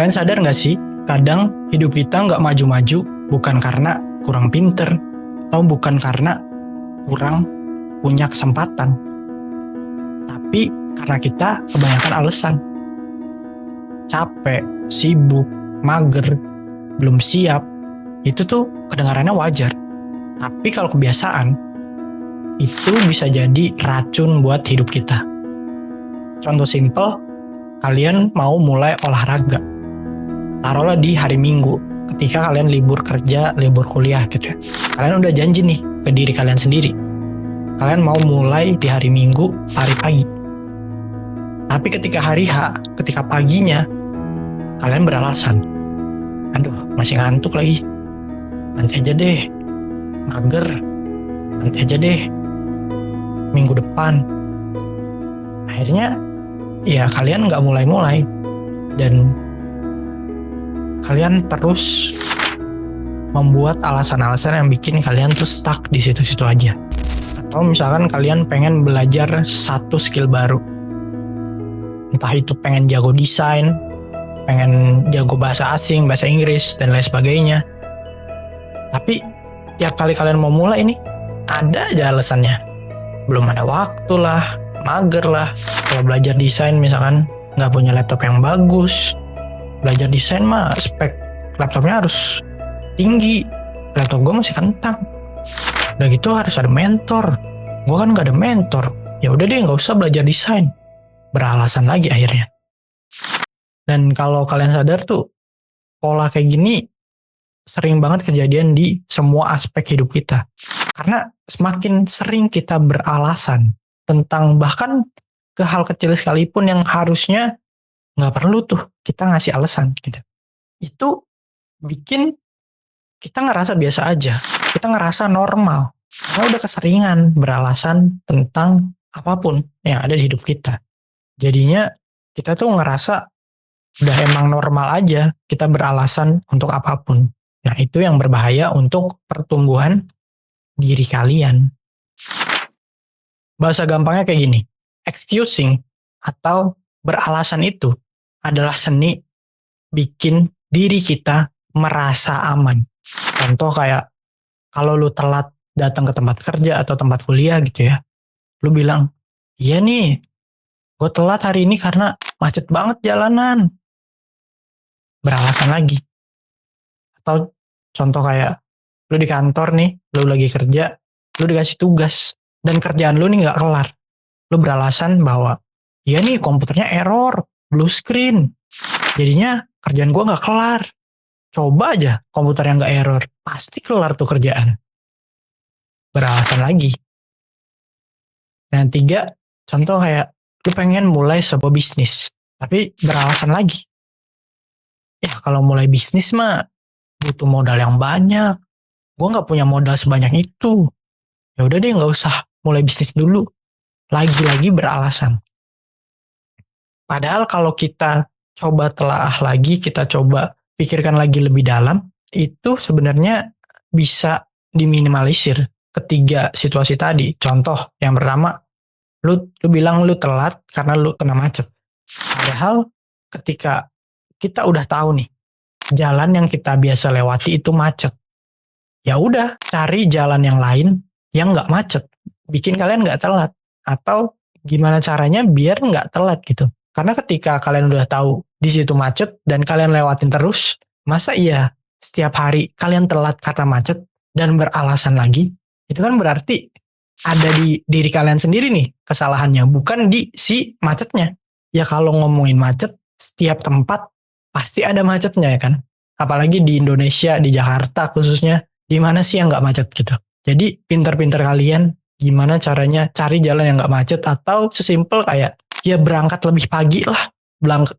Kalian sadar gak sih, kadang hidup kita nggak maju-maju bukan karena kurang pinter, atau bukan karena kurang punya kesempatan, tapi karena kita kebanyakan alasan. Capek, sibuk, mager, belum siap, itu tuh kedengarannya wajar. Tapi kalau kebiasaan, itu bisa jadi racun buat hidup kita. Contoh simple, kalian mau mulai olahraga. Taruhlah di hari Minggu, ketika kalian libur kerja, libur kuliah gitu ya. Kalian udah janji nih ke diri kalian sendiri. Kalian mau mulai di hari Minggu, hari pagi. Tapi ketika hari H, ketika paginya, kalian beralasan. Aduh, masih ngantuk lagi. Nanti aja deh. Mager. Nanti aja deh. Minggu depan. Akhirnya, ya kalian nggak mulai-mulai. Dan kalian terus membuat alasan-alasan yang bikin kalian tuh stuck di situ-situ aja. Atau misalkan kalian pengen belajar satu skill baru. Entah itu pengen jago desain, pengen jago bahasa asing, bahasa Inggris, dan lain sebagainya. Tapi tiap kali kalian mau mulai ini, ada aja alasannya. Belum ada waktu lah, mager lah. Kalau belajar desain misalkan nggak punya laptop yang bagus. Belajar desain mah spek laptopnya harus tinggi. Laptop gue masih kentang. Udah gitu harus ada mentor. Gue kan nggak ada mentor. Ya udah deh, nggak usah belajar desain. Beralasan lagi akhirnya. Dan kalau kalian sadar tuh, pola kayak gini sering banget kejadian di semua aspek hidup kita. Karena semakin sering kita beralasan tentang bahkan ke hal kecil sekalipun yang harusnya nggak perlu tuh kita ngasih alasan gitu. Itu bikin kita ngerasa biasa aja. Kita ngerasa normal. Karena udah keseringan beralasan tentang apapun yang ada di hidup kita. Jadinya kita tuh ngerasa udah emang normal aja kita beralasan untuk apapun. Nah itu yang berbahaya untuk pertumbuhan diri kalian. Bahasa gampangnya kayak gini. Excusing atau beralasan itu adalah seni bikin diri kita merasa aman. Contoh kayak kalau lu telat datang ke tempat kerja atau tempat kuliah gitu ya. Lu bilang, iya nih, gue telat hari ini karena macet banget jalanan. Beralasan lagi. Atau contoh kayak lu di kantor nih, lu lagi kerja, lu dikasih tugas, dan kerjaan lu nih gak kelar. Lu beralasan bahwa, iya nih komputernya error, blue screen. Jadinya kerjaan gue gak kelar. Coba aja komputer yang gak error, pasti kelar tuh kerjaan. Beralasan lagi. Dan 3, contoh kayak lu pengen mulai sebuah bisnis, tapi beralasan lagi. Ya kalau mulai bisnis mah butuh modal yang banyak. Gue gak punya modal sebanyak itu. Ya udah deh gak usah mulai bisnis dulu. Lagi-lagi beralasan. Padahal kalau kita coba telaah lagi, kita coba pikirkan lagi lebih dalam, itu sebenarnya bisa diminimalisir ketiga situasi tadi. Contoh yang pertama, lu bilang lu telat karena lu kena macet. Padahal ketika kita udah tahu nih, jalan yang kita biasa lewati itu macet. Ya udah, cari jalan yang lain yang nggak macet, bikin kalian nggak telat. Atau gimana caranya biar nggak telat gitu. Karena ketika kalian udah tahu di situ macet dan kalian lewatin terus, masa iya setiap hari kalian telat karena macet dan beralasan lagi? Itu kan berarti ada di diri kalian sendiri nih kesalahannya, bukan di si macetnya. Ya kalau ngomongin macet, setiap tempat pasti ada macetnya ya kan. Apalagi di Indonesia, di Jakarta khususnya, di mana sih yang nggak macet gitu. Jadi pinter-pinter kalian gimana caranya cari jalan yang nggak macet, atau sesimpel kayak ya berangkat lebih pagi lah,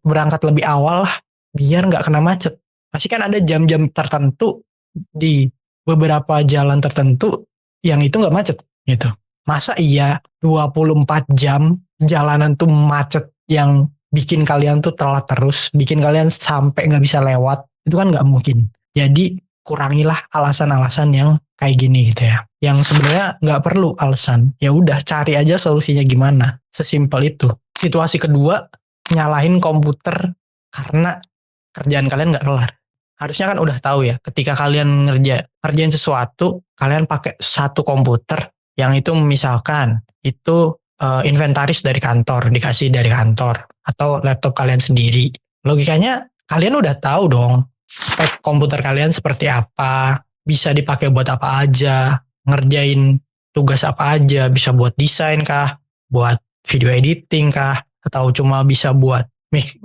berangkat lebih awal lah, biar nggak kena macet. Pasti kan ada jam-jam tertentu di beberapa jalan tertentu yang itu nggak macet gitu. Masa iya 24 jam jalanan tuh macet yang bikin kalian tuh telat terus, bikin kalian sampai nggak bisa lewat, itu kan nggak mungkin. Jadi kurangilah alasan-alasan yang kayak gini gitu ya. Yang sebenarnya nggak perlu alasan. Ya udah cari aja solusinya gimana. Sesimpel itu. Situasi kedua, nyalahin komputer karena kerjaan kalian nggak kelar. Harusnya kan udah tahu ya, ketika kalian ngerjain sesuatu, kalian pakai satu komputer yang itu misalkan itu inventaris dari kantor, dikasih dari kantor, atau laptop kalian sendiri. Logikanya kalian udah tahu dong spek komputer kalian seperti apa, bisa dipakai buat apa aja, ngerjain tugas apa aja, bisa buat desain kah, buat video editing kah, atau cuma bisa buat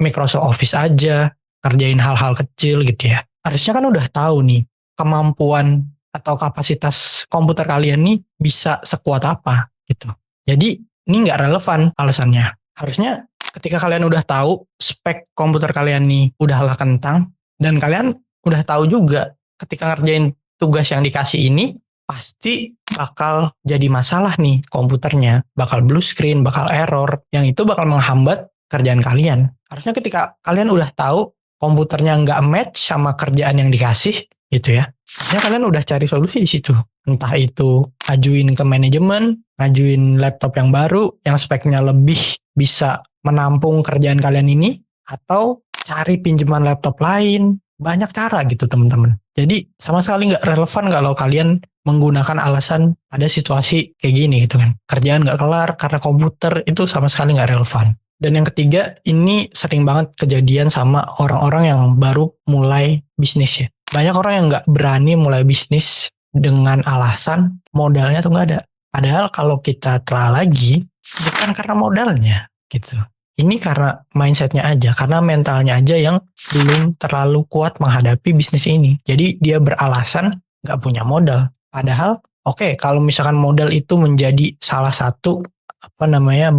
Microsoft Office aja, kerjain hal-hal kecil gitu ya. Harusnya kan udah tahu nih kemampuan atau kapasitas komputer kalian nih bisa sekuat apa gitu. Jadi ini nggak relevan alasannya. Harusnya ketika kalian udah tahu spek komputer kalian nih udahlah kentang, dan kalian udah tahu juga ketika ngerjain tugas yang dikasih ini pasti bakal jadi masalah nih komputernya, bakal blue screen, bakal error, yang itu bakal menghambat kerjaan kalian. Harusnya ketika kalian udah tahu komputernya nggak match sama kerjaan yang dikasih gitu ya, harusnya kalian udah cari solusi di situ. Entah itu ajuin ke manajemen, ngajuin laptop yang baru, yang speknya lebih bisa menampung kerjaan kalian ini, atau cari pinjaman laptop lain. Banyak cara gitu teman-teman. Jadi sama sekali nggak relevan kalau kalian menggunakan alasan ada situasi kayak gini gitu kan. Kerjaan nggak kelar karena komputer, itu sama sekali nggak relevan. Dan yang ketiga, ini sering banget kejadian sama orang-orang yang baru mulai bisnis ya. Banyak orang yang nggak berani mulai bisnis dengan alasan modalnya tuh nggak ada. Padahal kalau kita telah lagi, bukan karena modalnya gitu. Ini karena mindsetnya aja, karena mentalnya aja yang belum terlalu kuat menghadapi bisnis ini. Jadi dia beralasan nggak punya modal. Padahal, oke, kalau misalkan modal itu menjadi salah satu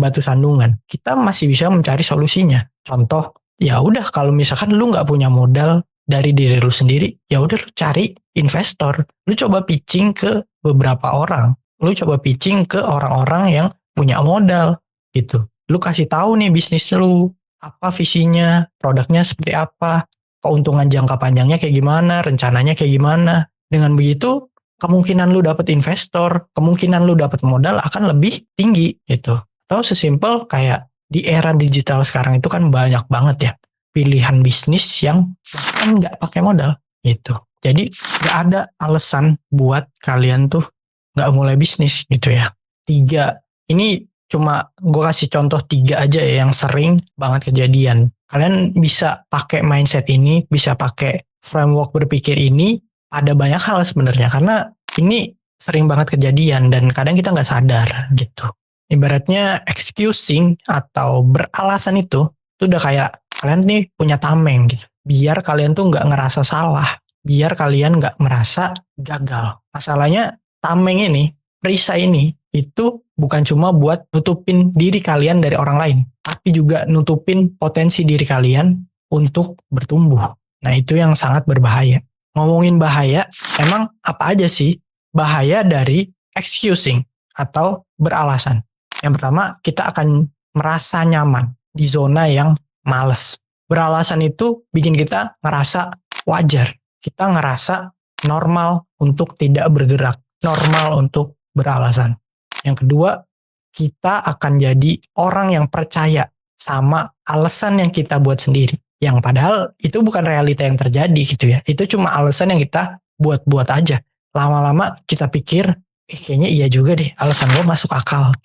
batu sandungan, kita masih bisa mencari solusinya. Contoh, ya udah kalau misalkan lu nggak punya modal dari diri lu sendiri, ya udah lu cari investor. Lu coba pitching ke beberapa orang. Lu coba pitching ke orang-orang yang punya modal gitu. Lu kasih tahu nih bisnis lu, apa visinya, produknya seperti apa, keuntungan jangka panjangnya kayak gimana, rencananya kayak gimana. Dengan begitu, kemungkinan lu dapat investor, kemungkinan lu dapat modal akan lebih tinggi gitu. Atau sesimpel kayak di era digital sekarang itu kan banyak banget ya pilihan bisnis yang bahkan nggak pakai modal gitu. Jadi nggak ada alasan buat kalian tuh nggak mulai bisnis gitu ya. 3, ini cuma gue kasih contoh 3 aja ya yang sering banget kejadian. Kalian bisa pakai mindset ini, bisa pakai framework berpikir ini pada banyak hal sebenarnya, karena ini sering banget kejadian dan kadang kita nggak sadar gitu. Ibaratnya excusing atau beralasan itu udah kayak kalian nih punya tameng gitu. Biar kalian tuh nggak ngerasa salah, biar kalian nggak merasa gagal. Masalahnya tameng ini, perisai ini, itu bukan cuma buat nutupin diri kalian dari orang lain, tapi juga nutupin potensi diri kalian untuk bertumbuh. Nah itu yang sangat berbahaya. Ngomongin bahaya, emang apa aja sih bahaya dari excusing atau beralasan? Yang pertama, kita akan merasa nyaman di zona yang males. Beralasan itu bikin kita ngerasa wajar. Kita ngerasa normal untuk tidak bergerak, normal untuk beralasan. Yang kedua, kita akan jadi orang yang percaya sama alasan yang kita buat sendiri. Yang padahal itu bukan realita yang terjadi gitu ya. Itu cuma alasan yang kita buat-buat aja. Lama-lama kita pikir, kayaknya iya juga deh, alasan gue masuk akal.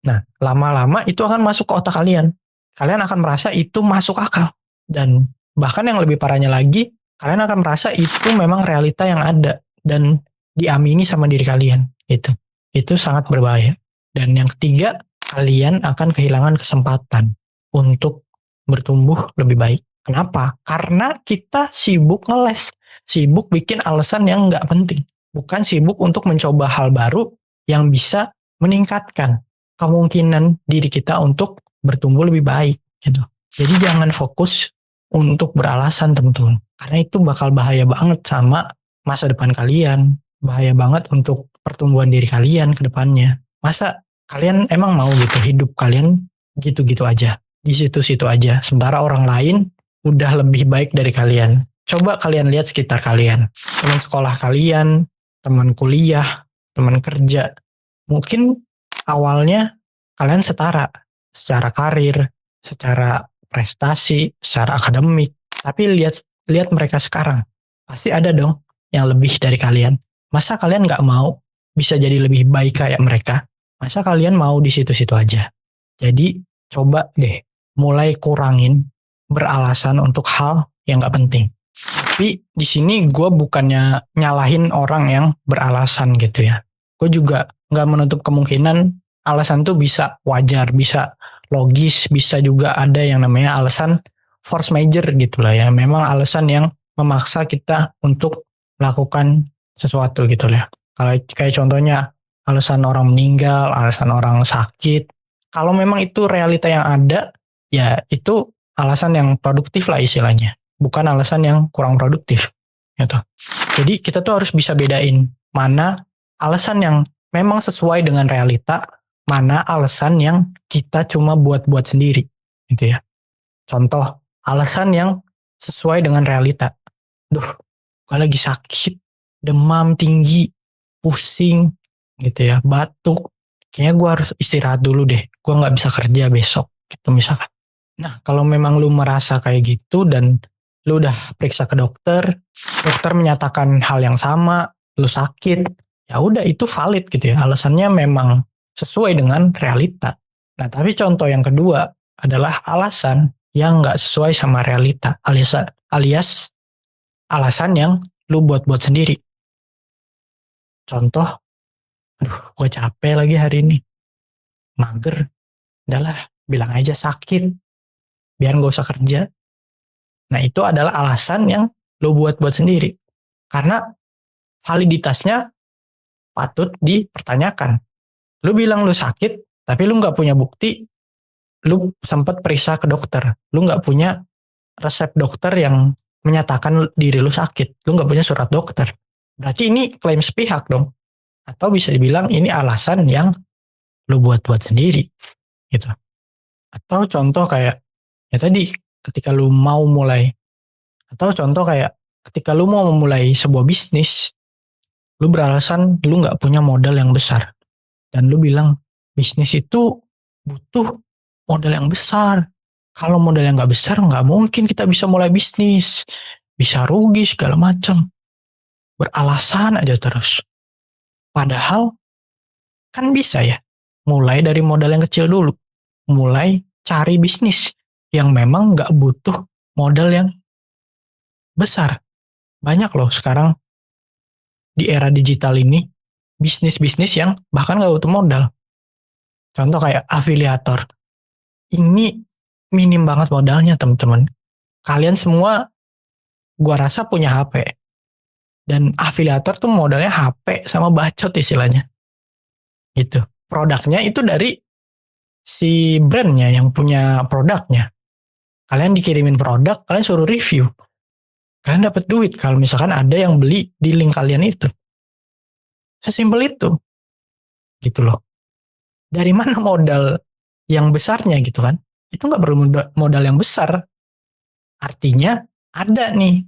Nah, lama-lama itu akan masuk ke otak kalian. Kalian akan merasa itu masuk akal. Dan bahkan yang lebih parahnya lagi, kalian akan merasa itu memang realita yang ada dan diamini sama diri kalian gitu. Itu sangat berbahaya. Dan yang ketiga, kalian akan kehilangan kesempatan untuk bertumbuh lebih baik. Kenapa? Karena kita sibuk ngeles, sibuk bikin alasan yang nggak penting. Bukan sibuk untuk mencoba hal baru yang bisa meningkatkan kemungkinan diri kita untuk bertumbuh lebih baik. Gitu. Jadi jangan fokus untuk beralasan teman-teman. Karena itu bakal bahaya banget sama masa depan kalian. Bahaya banget untuk pertumbuhan diri kalian ke depannya. Masa kalian emang mau gitu hidup kalian gitu-gitu aja, di situ-situ aja, sementara orang lain udah lebih baik dari kalian. Coba kalian lihat sekitar kalian, teman sekolah kalian, teman kuliah, teman kerja. Mungkin awalnya kalian setara secara karir, secara prestasi, secara akademik. Tapi lihat lihat mereka sekarang. Pasti ada dong yang lebih dari kalian. Masa kalian nggak mau bisa jadi lebih baik kayak mereka? Masa kalian mau di situ-situ aja? Jadi coba deh mulai kurangin beralasan untuk hal yang nggak penting. Tapi di sini gue bukannya nyalahin orang yang beralasan gitu ya. Gue juga nggak menutup kemungkinan alasan tuh bisa wajar, bisa logis, bisa juga ada yang namanya alasan force major gitu lah ya. Memang alasan yang memaksa kita untuk melakukan sesuatu gitu lah. Kalau kayak contohnya alasan orang meninggal, alasan orang sakit. Kalau memang itu realita yang ada, ya itu alasan yang produktif lah istilahnya, bukan alasan yang kurang produktif gitu. Jadi kita tuh harus bisa bedain mana alasan yang memang sesuai dengan realita, mana alasan yang kita cuma buat-buat sendiri gitu ya. Contoh, alasan yang sesuai dengan realita. Duh, gue lagi sakit, demam tinggi, pusing gitu ya, batuk. Kayaknya gue harus istirahat dulu deh. Gue nggak bisa kerja besok gitu misalkan. Nah, kalau memang lu merasa kayak gitu dan lu udah periksa ke dokter, dokter menyatakan hal yang sama, lu sakit, ya udah itu valid gitu ya. Alasannya memang sesuai dengan realita. Nah, tapi contoh yang kedua adalah alasan yang nggak sesuai sama realita, alias alasan yang lu buat-buat sendiri. Contoh, aduh, gue capek lagi hari ini, mager, udahlah, bilang aja sakit, biar gak usah kerja. Nah, itu adalah alasan yang lo buat-buat sendiri. Karena validitasnya patut dipertanyakan. Lo bilang lo sakit, tapi lo nggak punya bukti, lo sempat periksa ke dokter. Lo nggak punya resep dokter yang menyatakan diri lo sakit. Lo nggak punya surat dokter. Berarti ini klaim sepihak dong. Atau bisa dibilang ini alasan yang lo buat-buat sendiri. Gitu. Atau contoh kayak, ya tadi, ketika lo mau mulai, atau contoh kayak ketika lu mau memulai sebuah bisnis, lu beralasan lu nggak punya modal yang besar. Dan lu bilang, bisnis itu butuh modal yang besar. Kalau modal yang nggak besar, nggak mungkin kita bisa mulai bisnis. Bisa rugi segala macam. Beralasan aja terus. Padahal kan bisa ya. Mulai dari modal yang kecil dulu. Mulai cari bisnis yang memang nggak butuh modal yang besar. Banyak loh sekarang di era digital ini bisnis-bisnis yang bahkan nggak butuh modal. Contoh kayak afiliator. Ini minim banget modalnya teman-teman. Kalian semua gua rasa punya HP. Dan afiliator tuh modalnya HP sama bacot istilahnya. Gitu. Produknya itu dari si brandnya yang punya produknya. Kalian dikirimin produk, kalian suruh review. Kalian dapat duit kalau misalkan ada yang beli di link kalian itu. Sesimpel itu. Gitu loh. Dari mana modal yang besarnya gitu kan? Itu nggak perlu modal yang besar. Artinya ada nih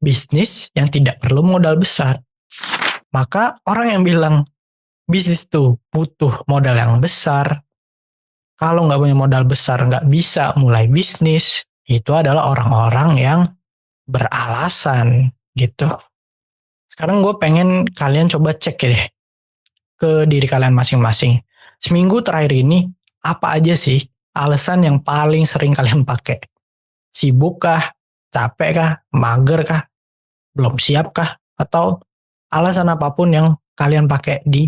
bisnis yang tidak perlu modal besar. Maka orang yang bilang bisnis tuh butuh modal yang besar, kalau nggak punya modal besar nggak bisa mulai bisnis, itu adalah orang-orang yang beralasan gitu. Sekarang gue pengen kalian coba cek deh ke diri kalian masing-masing. Seminggu terakhir ini, apa aja sih alasan yang paling sering kalian pakai? Sibuk kah? Capek kah? Mager kah? Belum siap kah? Atau alasan apapun yang kalian pakai di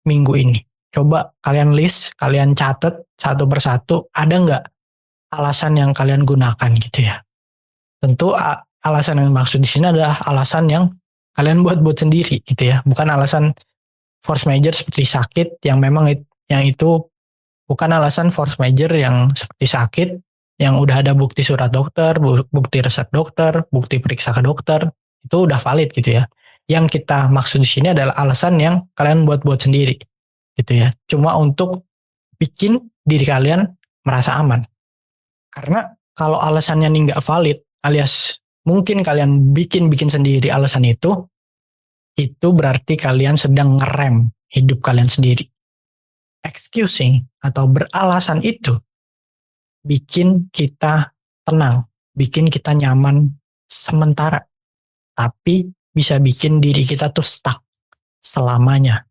minggu ini? Coba kalian list, kalian catat satu persatu, ada nggak alasan yang kalian gunakan gitu ya? Tentu alasan yang maksud di sini adalah alasan yang kalian buat-buat sendiri gitu ya, bukan alasan force major seperti sakit yang memang yang itu bukan alasan force major yang seperti sakit yang udah ada bukti surat dokter, bukti resep dokter, bukti periksa ke dokter, itu udah valid gitu ya. Yang kita maksud di sini adalah alasan yang kalian buat-buat sendiri gitu ya. Cuma untuk bikin diri kalian merasa aman. Karena kalau alasannya ini nggak valid, alias mungkin kalian bikin sendiri alasan itu berarti kalian sedang ngerem hidup kalian sendiri. Excusing atau beralasan itu bikin kita tenang, bikin kita nyaman sementara, tapi bisa bikin diri kita tuh stuck selamanya.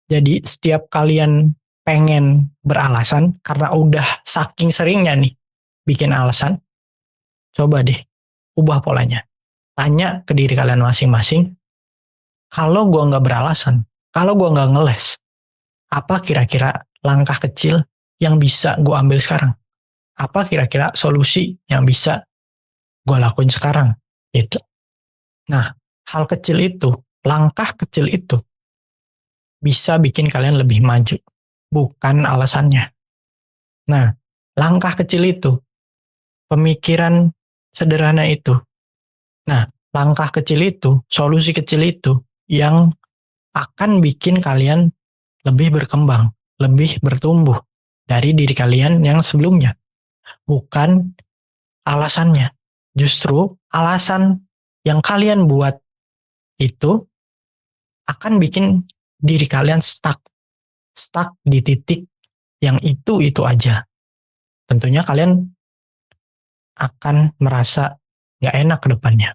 Jadi setiap kalian pengen beralasan karena udah saking seringnya nih bikin alasan, coba deh ubah polanya. Tanya ke diri kalian masing-masing, kalau gue nggak beralasan, kalau gue nggak ngeles, apa kira-kira langkah kecil yang bisa gue ambil sekarang? Apa kira-kira solusi yang bisa gue lakuin sekarang? Gitu. Nah, hal kecil itu, langkah kecil itu bisa bikin kalian lebih maju, bukan alasannya. Nah, langkah kecil itu, pemikiran sederhana itu, nah, langkah kecil itu, solusi kecil itu yang akan bikin kalian lebih berkembang, lebih bertumbuh dari diri kalian yang sebelumnya. Bukan alasannya. Justru alasan yang kalian buat itu akan bikin diri kalian stuck. Stuck di titik yang itu aja. Tentunya kalian akan merasa gak enak ke depannya.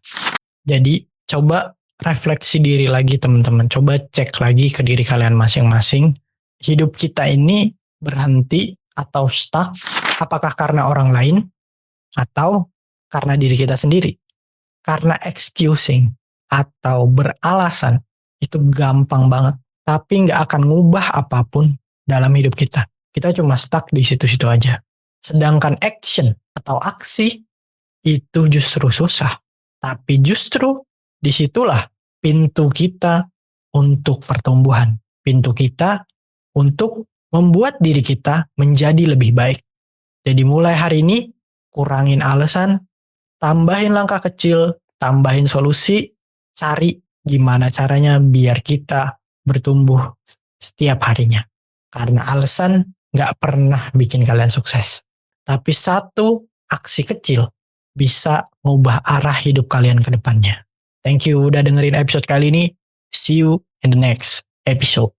Jadi coba refleksi diri lagi teman-teman. Coba cek lagi ke diri kalian masing-masing. Hidup kita ini berhenti atau stuck apakah karena orang lain atau karena diri kita sendiri. Karena excusing atau beralasan itu gampang banget. Tapi nggak akan ngubah apapun dalam hidup kita. Kita cuma stuck di situ-situ aja. Sedangkan action atau aksi itu justru susah. Tapi justru disitulah pintu kita untuk pertumbuhan. Pintu kita untuk membuat diri kita menjadi lebih baik. Jadi mulai hari ini, kurangin alasan, tambahin langkah kecil, tambahin solusi, cari gimana caranya biar kita bertumbuh setiap harinya. Karena alasan nggak pernah bikin kalian sukses. Tapi satu aksi kecil bisa ngubah arah hidup kalian ke depannya. Thank you udah dengerin episode kali ini. See you in the next episode.